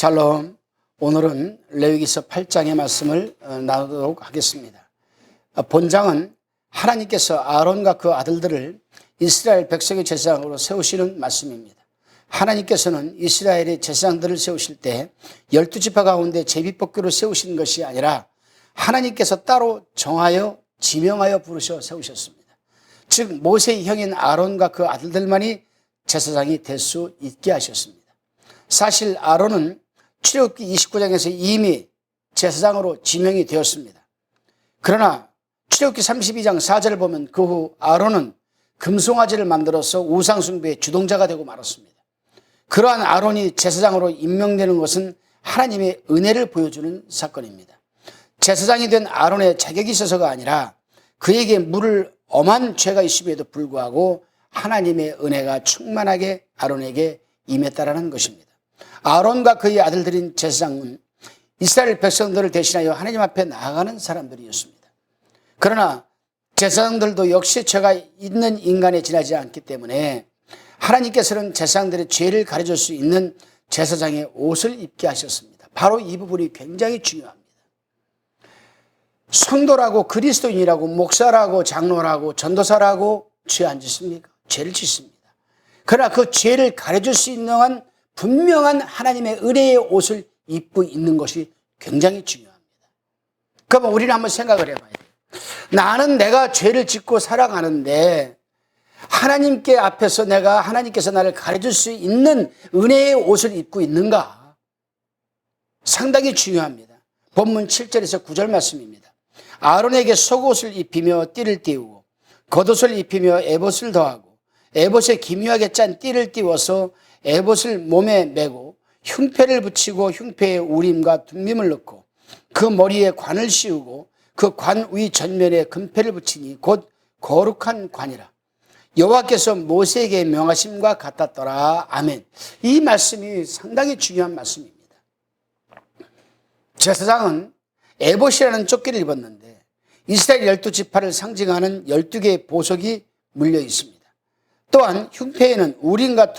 샬롬. 오늘은 레위기서 8장의 말씀을 나누도록 하겠습니다. 본장은 하나님께서 아론과 그 아들들을 이스라엘 백성의 제사장으로 세우시는 말씀입니다. 하나님께서는 이스라엘의 제사장들을 세우실 때 12지파 가운데 제비뽑기로 세우신 것이 아니라 하나님께서 따로 정하여 지명하여 부르셔 세우셨습니다. 즉 모세의 형인 아론과 그 아들들만이 제사장이 될 수 있게 하셨습니다. 사실 아론은 출애굽기 29장에서 이미 제사장으로 지명이 되었습니다. 그러나 출애굽기 32장 4절을 보면 그 후 아론은 금송아지를 만들어서 우상숭배의 주동자가 되고 말았습니다. 그러한 아론이 제사장으로 임명되는 것은 하나님의 은혜를 보여주는 사건입니다. 제사장이 된 아론의 자격이 있어서가 아니라 그에게 물을 엄한 죄가 있음에도 불구하고 하나님의 은혜가 충만하게 아론에게 임했다라는 것입니다. 아론과 그의 아들들인 제사장은 이스라엘 백성들을 대신하여 하나님 앞에 나아가는 사람들이었습니다. 그러나 제사장들도 역시 죄가 있는 인간에 지나지 않기 때문에 하나님께서는 제사장들의 죄를 가려줄 수 있는 제사장의 옷을 입게 하셨습니다. 바로 이 부분이 굉장히 중요합니다. 성도라고 그리스도인이라고 목사라고 장로라고 전도사라고 죄 안 짓습니까? 죄를 짓습니다. 그러나 그 죄를 가려줄 수 있는 분명한 하나님의 은혜의 옷을 입고 있는 것이 굉장히 중요합니다. 그러면 우리는 한번 생각을 해봐야 돼요. 나는 내가 죄를 짓고 살아가는데 하나님께 앞에서 내가 하나님께서 나를 가려줄 수 있는 은혜의 옷을 입고 있는가? 상당히 중요합니다. 본문 7절에서 9절 말씀입니다. 아론에게 속옷을 입히며 띠를 띄우고 겉옷을 입히며 에봇을 더하고 에봇에 기묘하게 짠 띠를 띄워서 에봇을 몸에 메고 흉패를 붙이고 흉패에 우림과 둠밈을 넣고 그 머리에 관을 씌우고 그 관 위 전면에 금패를 붙이니 곧 거룩한 관이라. 여호와께서 모세에게 명하심과 같았더라. 아멘. 이 말씀이 상당히 중요한 말씀입니다. 제사장은 에봇이라는 조끼를 입었는데 이스라엘 12지파를 상징하는 12개의 보석이 물려 있습니다. 또한 흉패에는 우림과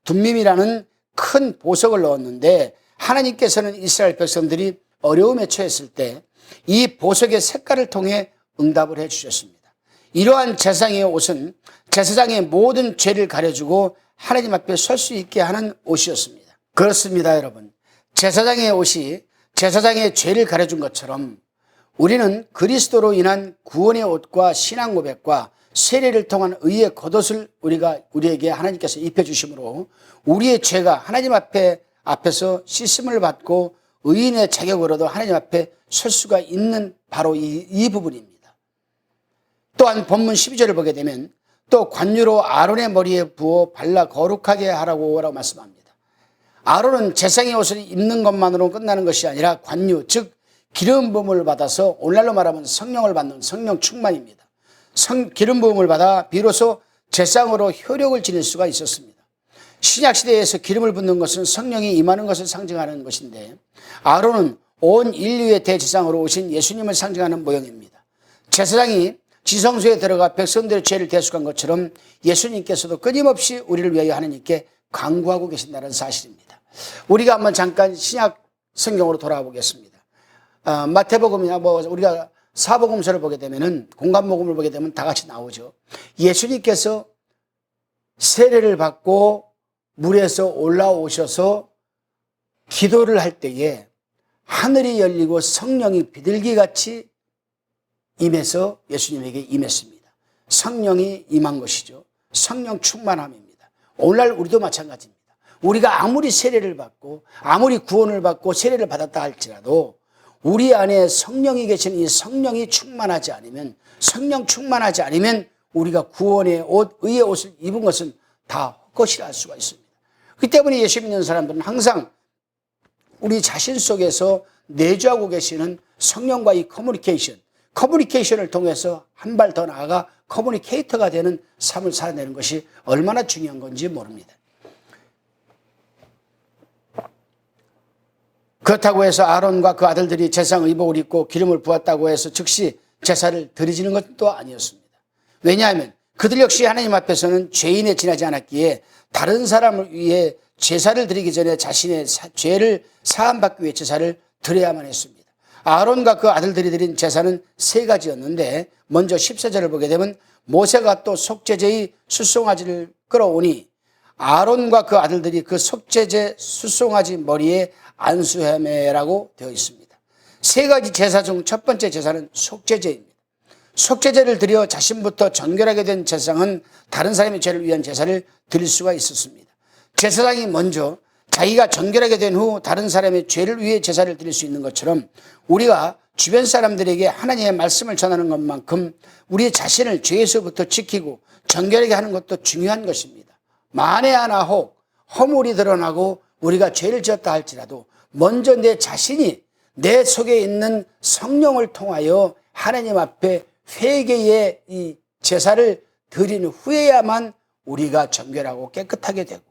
둠밈이라는 큰 보석을 넣었는데 하나님께서는 이스라엘 백성들이 어려움에 처했을 때 이 보석의 색깔을 통해 응답을 해 주셨습니다. 이러한 제사장의 옷은 제사장의 모든 죄를 가려주고 하나님 앞에 설 수 있게 하는 옷이었습니다. 그렇습니다, 여러분. 제사장의 옷이 제사장의 죄를 가려준 것처럼 우리는 그리스도로 인한 구원의 옷과 신앙 고백과 세례를 통한 의의 겉옷을 우리에게 하나님께서 입혀주심으로 우리의 죄가 하나님 앞에서 씻음을 받고 의인의 자격으로도 하나님 앞에 설 수가 있는 바로 이 부분입니다. 또한 본문 12절을 보게 되면 또 관유로 아론의 머리에 부어 발라 거룩하게 하라고 말씀합니다. 아론은 제사장의 옷을 입는 것만으로 끝나는 것이 아니라 관유, 즉 기름 부음을 받아서 오늘날로 말하면 성령을 받는 성령 충만입니다. 기름 부음을 받아 비로소 제사장으로 효력을 지닐 수가 있었습니다. 신약시대에서 기름을 붓는 것은 성령이 임하는 것을 상징하는 것인데 아론은 온 인류의 대제사장으로 오신 예수님을 상징하는 모형입니다. 제사장이 지성소에 들어가 백성들의 죄를 대속한 것처럼 예수님께서도 끊임없이 우리를 위하여 하나님께 간구하고 계신다는 사실입니다. 우리가 한번 잠깐 신약 성경으로 돌아와 보겠습니다. 마태복음이나 우리가 사복음서를 보게 되면은 공간복음을 보게 되면 다 같이 나오죠. 예수님께서 세례를 받고 물에서 올라오셔서 기도를 할 때에 하늘이 열리고 성령이 비둘기같이 임해서 예수님에게 임했습니다. 성령이 임한 것이죠. 성령 충만함입니다. 오늘날 우리도 마찬가지입니다. 우리가 아무리 세례를 받고 아무리 구원을 받고 세례를 받았다 할지라도 우리 안에 성령이 계신 이 성령이 충만하지 않으면 성령 충만하지 않으면 우리가 구원의 옷, 의의 옷을 입은 것은 다 헛것이라 할 수가 있습니다. 그렇기 때문에 예수 믿는 사람들은 항상 우리 자신 속에서 내주하고 계시는 성령과 이 커뮤니케이션을 통해서 한 발 더 나아가 커뮤니케이터가 되는 삶을 살아내는 것이 얼마나 중요한 건지 모릅니다. 그렇다고 해서 아론과 그 아들들이 제사장 의복을 입고 기름을 부었다고 해서 즉시 제사를 드리지는 것도 아니었습니다. 왜냐하면 그들 역시 하나님 앞에서는 죄인에 지나지 않았기에 다른 사람을 위해 제사를 드리기 전에 자신의 죄를 사함받기 위해 제사를 드려야만 했습니다. 아론과 그 아들들이 드린 제사는 세 가지였는데 먼저 14절을 보게 되면 모세가 또 속죄제의 숫송아지를 끌어오니 아론과 그 아들들이 그 속죄제 숫송아지 머리에 안수하매라고 되어 있습니다. 세 가지 제사 중 첫 번째 제사는 속죄제입니다. 속죄제를 드려 자신부터 정결하게 된 제사장은 다른 사람의 죄를 위한 제사를 드릴 수가 있었습니다. 제사장이 먼저 자기가 정결하게 된 후 다른 사람의 죄를 위해 제사를 드릴 수 있는 것처럼 우리가 주변 사람들에게 하나님의 말씀을 전하는 것만큼 우리 자신을 죄에서부터 지키고 정결하게 하는 것도 중요한 것입니다. 만에 하나 혹 허물이 드러나고 우리가 죄를 지었다 할지라도 먼저 내 자신이 내 속에 있는 성령을 통하여 하나님 앞에 회개의 이 제사를 드린 후에야만 우리가 정결하고 깨끗하게 되고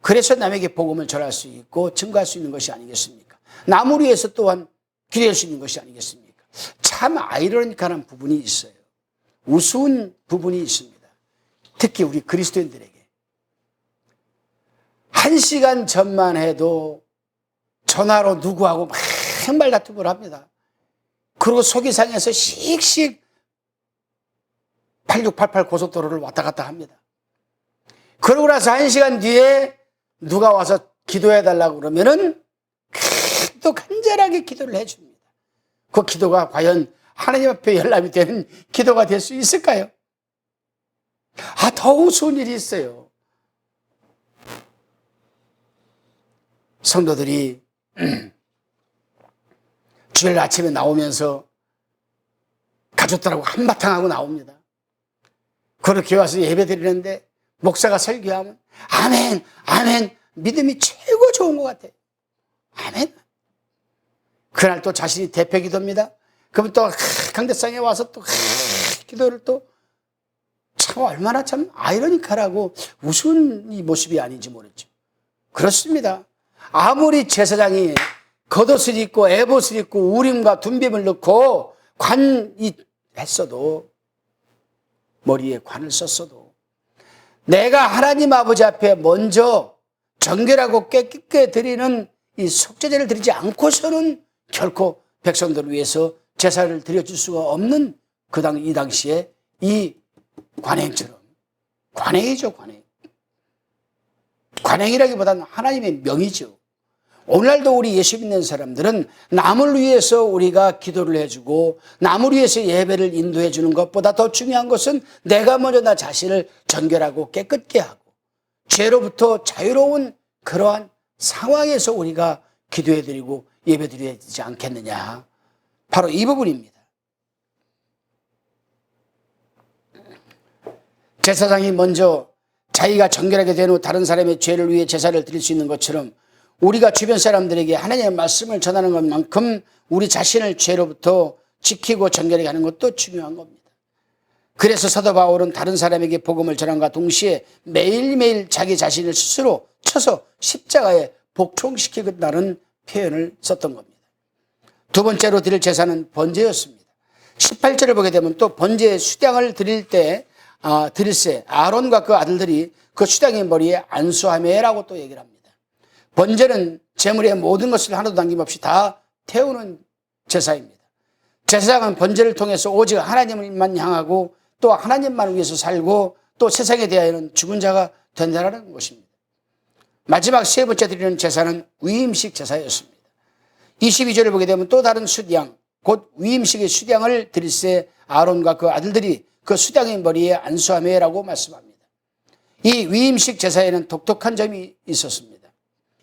그래서 남에게 복음을 전할 수 있고 증거할 수 있는 것이 아니겠습니까? 남을 위해서 또한 기도할 수 있는 것이 아니겠습니까? 참 아이러니컬한 부분이 있어요. 우스운 부분이 있습니다. 특히 우리 그리스도인들에게. 1시간 전만 해도 전화로 누구하고 막 말다툼을 합니다. 그리고 속이상에서 씩씩 8688 고속도로를 왔다 갔다 합니다. 그러고 나서 1시간 뒤에 누가 와서 기도해달라고 그러면은 또 간절하게 기도를 해줍니다. 그 기도가 과연 하나님 앞에 연락이 되는 기도가 될 수 있을까요? 더 우스운 일이 있어요. 성도들이 주일 아침에 나오면서 가족들하고 한바탕 하고 나옵니다. 그렇게 와서 예배 드리는데 목사가 설교하면 아멘, 아멘, 믿음이 최고 좋은 것 같아요. 아멘. 그날 또 자신이 대표 기도입니다. 그럼 또 강대상에 와서 또 기도를 또 참 얼마나 참 아이러니컬하고 우스운 이 모습이 아닌지 모르죠. 그렇습니다. 아무리 제사장이 겉옷을 입고 에봇을 입고 우림과 둠빔을 넣고 관이 했어도 머리에 관을 썼어도 내가 하나님 아버지 앞에 먼저 정결하고 깨끗게 드리는 이 속죄제를 드리지 않고서는 결코 백성들을 위해서 제사를 드려줄 수가 없는 이 당시에 이 관행처럼 관행이죠. 관행이라기보다는 하나님의 명이죠. 오늘날도 우리 예수 믿는 사람들은 남을 위해서 우리가 기도를 해주고 남을 위해서 예배를 인도해 주는 것보다 더 중요한 것은 내가 먼저 나 자신을 정결하고 깨끗게 하고 죄로부터 자유로운 그러한 상황에서 우리가 기도해 드리고 예배 드려야 되지 않겠느냐. 바로 이 부분입니다. 제사장이 먼저 자기가 정결하게 된 후 다른 사람의 죄를 위해 제사를 드릴 수 있는 것처럼 우리가 주변 사람들에게 하나님의 말씀을 전하는 것만큼 우리 자신을 죄로부터 지키고 정결하게 하는 것도 중요한 겁니다. 그래서 사도 바울은 다른 사람에게 복음을 전함과 동시에 매일매일 자기 자신을 스스로 쳐서 십자가에 복종시키겠다는 표현을 썼던 겁니다. 두 번째로 드릴 제사는 번제였습니다. 18절을 보게 되면 또 번제의 수량을 드릴새 아론과 그 아들들이 그 수량의 머리에 안수하매라고 또 얘기를 합니다. 번제는 제물의 모든 것을 하나도 남김없이 다 태우는 제사입니다. 제사장은 번제를 통해서 오직 하나님만 향하고 또 하나님만 위해서 살고 또 세상에 대하여는 죽은 자가 된다는 것입니다. 마지막 세 번째 드리는 제사는 위임식 제사였습니다. 22절을 보게 되면 또 다른 수양, 곧 위임식의 수양을 드릴새 아론과 그 아들들이 그 수양의 머리에 안수하매라고 말씀합니다. 이 위임식 제사에는 독특한 점이 있었습니다.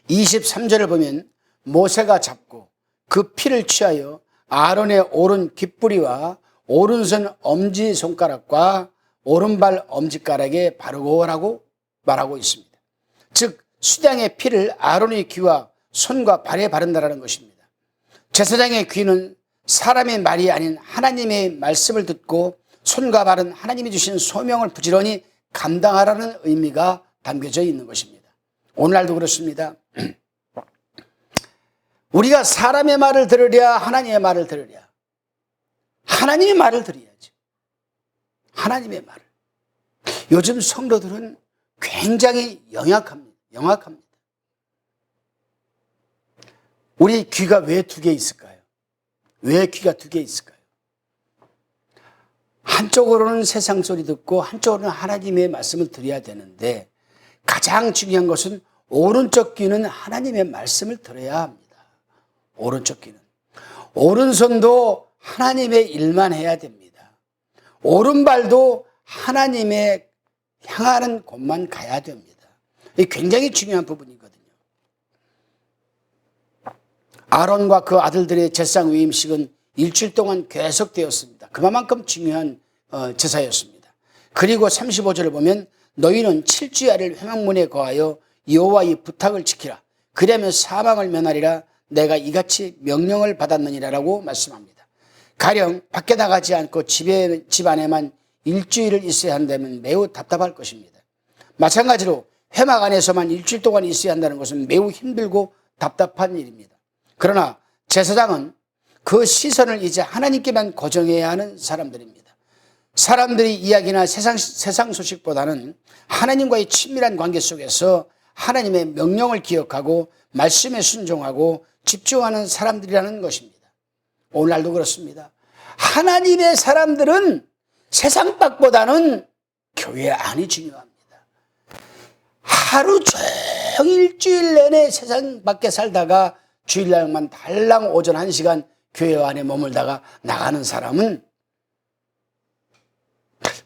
23절을 보면 모세가 잡고 그 피를 취하여 아론의 오른 귓뿌리와 오른손 엄지손가락과 오른발 엄지가락에 바르고라고 말하고 있습니다. 즉 수양의 피를 아론의 귀와 손과 발에 바른다는 것입니다. 제사장의 귀는 사람의 말이 아닌 하나님의 말씀을 듣고 손과 발은 하나님이 주신 소명을 부지런히 감당하라는 의미가 담겨져 있는 것입니다. 오늘날도 그렇습니다. 우리가 사람의 말을 들으랴 하나님의 말을 들으랴. 하나님의 말을 들어야죠. 하나님의 말을. 요즘 성도들은 굉장히 영악합니다. 우리 귀가 왜 두 개 있을까요? 왜 귀가 두 개 있을까요? 한쪽으로는 세상 소리 듣고 한쪽으로는 하나님의 말씀을 드려야 되는데 가장 중요한 것은 오른쪽 귀는 하나님의 말씀을 들어야 합니다. 오른쪽 귀는. 오른손도 하나님의 일만 해야 됩니다. 오른발도 하나님의 향하는 곳만 가야 됩니다. 이게 굉장히 중요한 부분이거든요. 아론과 그 아들들의 제사장 위임식은 일주일 동안 계속되었습니다. 그만큼 중요한 제사였습니다. 그리고 35절을 보면 너희는 7주야를 회막문에 거하여 여호와의 부탁을 지키라. 그러면 사망을 면하리라. 내가 이같이 명령을 받았느니라라고 말씀합니다. 가령 밖에 나가지 않고 집 안에만 일주일을 있어야 한다면 매우 답답할 것입니다. 마찬가지로 회막 안에서만 일주일 동안 있어야 한다는 것은 매우 힘들고 답답한 일입니다. 그러나 제사장은 그 시선을 이제 하나님께만 고정해야 하는 사람들입니다. 사람들이 이야기나 세상 소식보다는 하나님과의 친밀한 관계 속에서 하나님의 명령을 기억하고 말씀에 순종하고 집중하는 사람들이라는 것입니다. 오늘날도 그렇습니다. 하나님의 사람들은 세상 밖보다는 교회 안이 중요합니다. 하루 종일 일주일 내내 세상 밖에 살다가 주일날만 달랑 오전 1시간 교회 안에 머물다가 나가는 사람은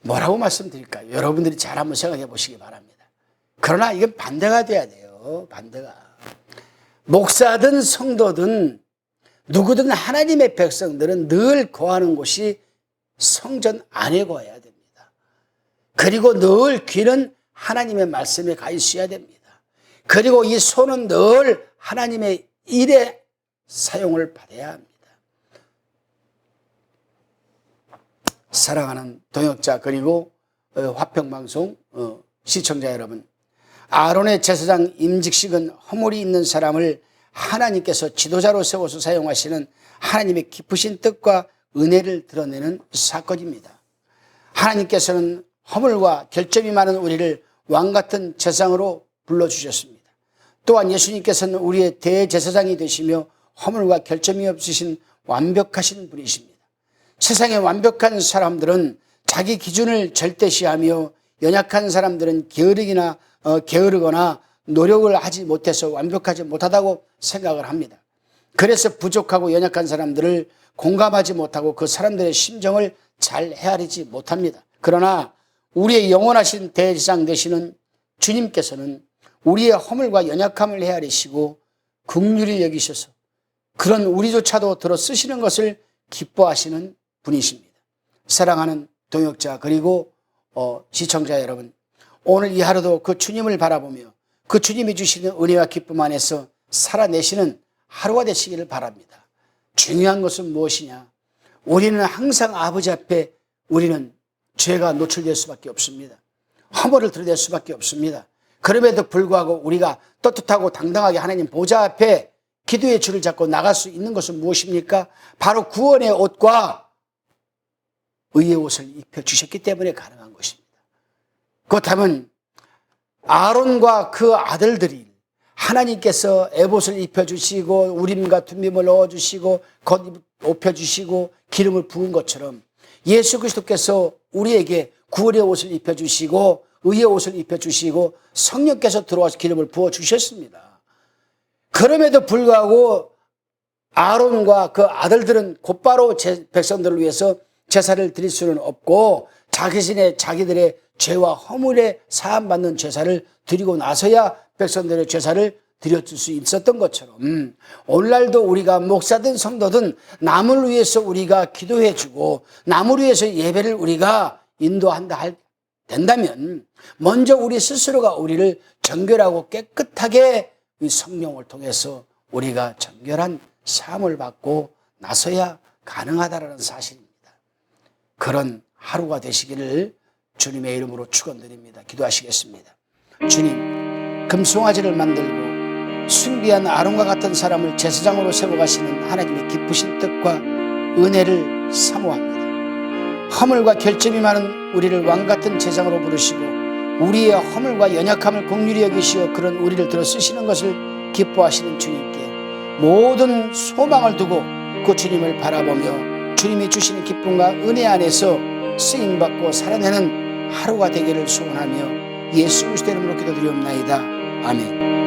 뭐라고 말씀드릴까요? 여러분들이 잘 한번 생각해 보시기 바랍니다. 그러나 이건 반대가 돼야 돼요. 반대가. 목사든 성도든 누구든 하나님의 백성들은 늘 거하는 곳이 성전 안에 거해야 됩니다. 그리고 늘 귀는 하나님의 말씀에 가 있어야 됩니다. 그리고 이 손은 늘 하나님의 일에 사용을 받아야 합니다. 사랑하는 동역자 그리고 화평방송 시청자 여러분, 아론의 제사장 임직식은 허물이 있는 사람을 하나님께서 지도자로 세워서 사용하시는 하나님의 깊으신 뜻과 은혜를 드러내는 사건입니다. 하나님께서는 허물과 결점이 많은 우리를 왕같은 제사장으로 불러주셨습니다. 또한 예수님께서는 우리의 대제사장이 되시며 허물과 결점이 없으신 완벽하신 분이십니다. 세상의 완벽한 사람들은 자기 기준을 절대시하며 연약한 사람들은 게으르거나 노력을 하지 못해서 완벽하지 못하다고 생각을 합니다. 그래서 부족하고 연약한 사람들을 공감하지 못하고 그 사람들의 심정을 잘 헤아리지 못합니다. 그러나 우리의 영원하신 대제사장 되시는 주님께서는 우리의 허물과 연약함을 헤아리시고 긍휼히 여기셔서 그런 우리조차도 들어 쓰시는 것을 기뻐하시는 분이십니다. 사랑하는 동역자 그리고 시청자 여러분, 오늘 이 하루도 그 주님을 바라보며 그 주님이 주시는 은혜와 기쁨 안에서 살아내시는 하루가 되시기를 바랍니다. 중요한 것은 무엇이냐? 우리는 항상 아버지 앞에 우리는 죄가 노출될 수밖에 없습니다. 허물을 드러낼 수밖에 없습니다. 그럼에도 불구하고 우리가 떳떳하고 당당하게 하나님 보좌 앞에 기도의 줄을 잡고 나갈 수 있는 것은 무엇입니까? 바로 구원의 옷과 의의 옷을 입혀주셨기 때문에 가능한 것입니다. 그렇다면 아론과 그 아들들이 하나님께서 에봇을 입혀주시고 우림과 둠밈을 넣어주시고 겉 입혀주시고 기름을 부은 것처럼 예수 그리스도께서 우리에게 구원의 옷을 입혀주시고 의의 옷을 입혀주시고 성령께서 들어와서 기름을 부어주셨습니다. 그럼에도 불구하고 아론과 그 아들들은 곧바로 백성들을 위해서 제사를 드릴 수는 없고 자기들의 죄와 허물에 사함받는 제사를 드리고 나서야 백성들의 제사를 드려줄 수 있었던 것처럼 오늘날도 우리가 목사든 성도든 남을 위해서 우리가 기도해주고 남을 위해서 예배를 우리가 인도한다 된다면 먼저 우리 스스로가 우리를 정결하고 깨끗하게 이 성령을 통해서 우리가 정결한 사함을 받고 나서야 가능하다는 사실입니다. 그런 하루가 되시기를 주님의 이름으로 축원드립니다. 기도하시겠습니다. 주님, 금송아지를 만들고 숭배한 아론과 같은 사람을 제사장으로 세워가시는 하나님의 깊으신 뜻과 은혜를 사모합니다. 허물과 결점이 많은 우리를 왕같은 제사장으로 부르시고 우리의 허물과 연약함을 긍휼히 여기시어 그런 우리를 들어 쓰시는 것을 기뻐하시는 주님께 모든 소망을 두고 그 주님을 바라보며 주님이 주시는 기쁨과 은혜 안에서 쓰임받고 살아내는 하루가 되기를 소원하며 예수 그리스도의 이름으로 기도드리옵나이다. 아멘.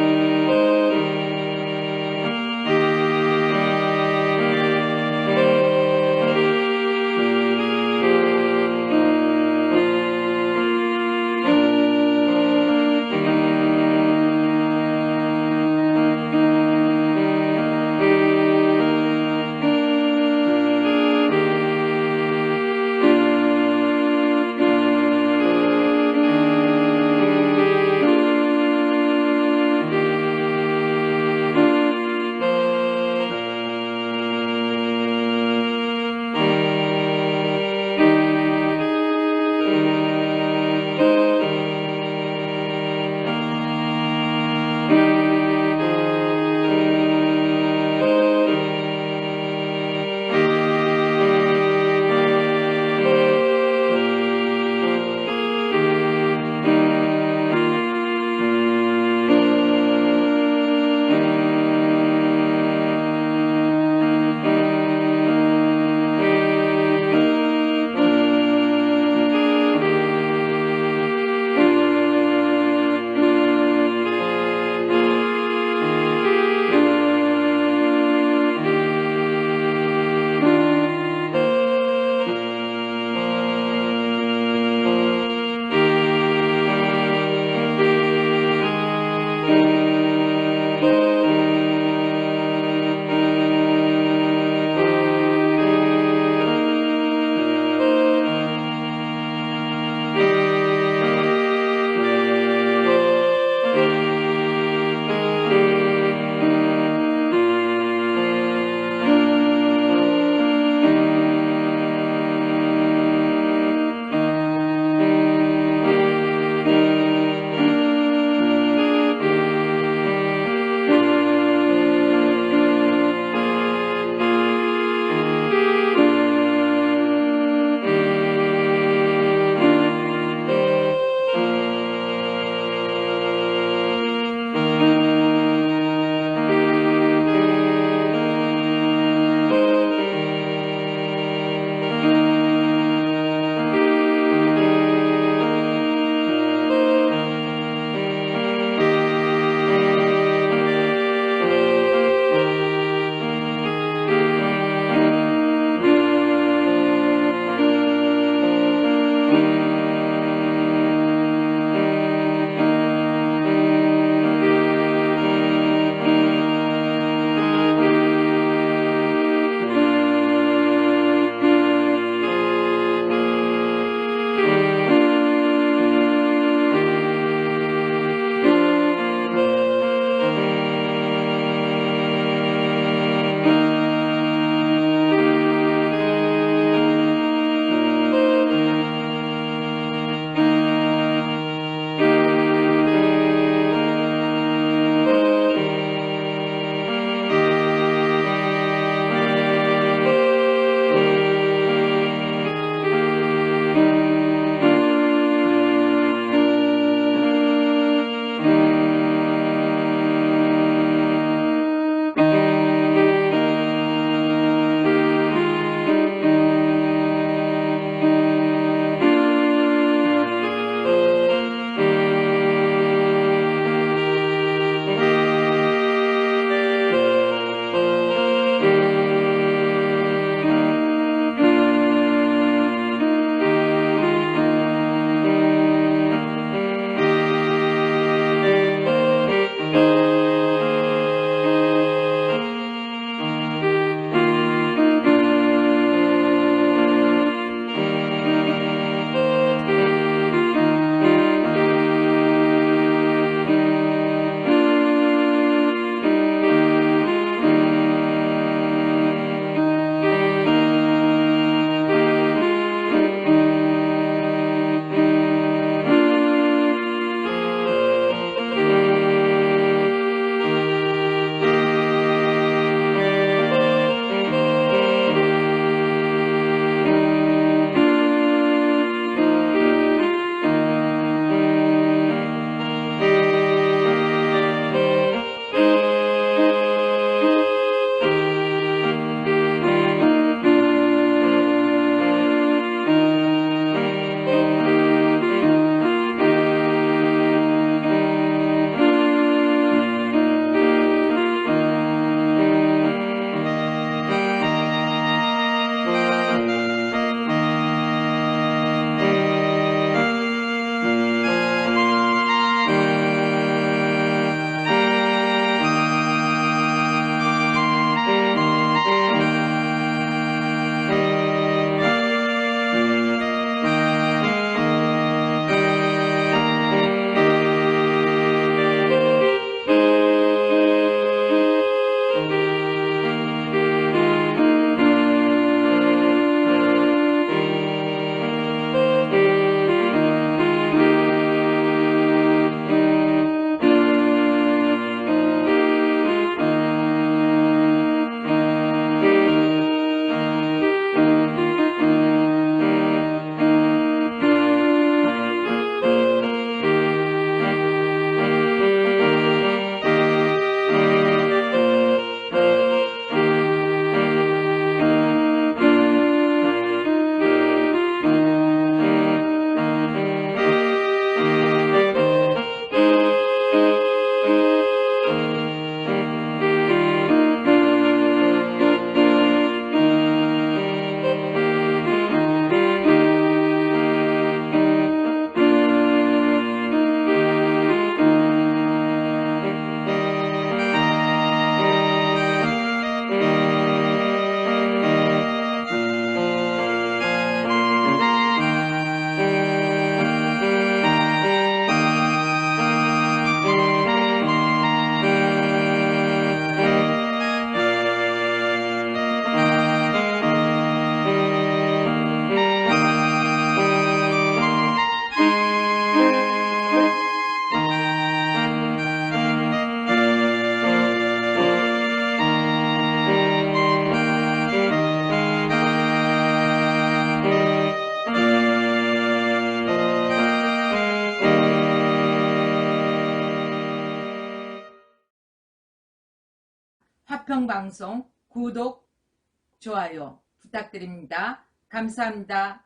화평방송 구독, 좋아요 부탁드립니다. 감사합니다.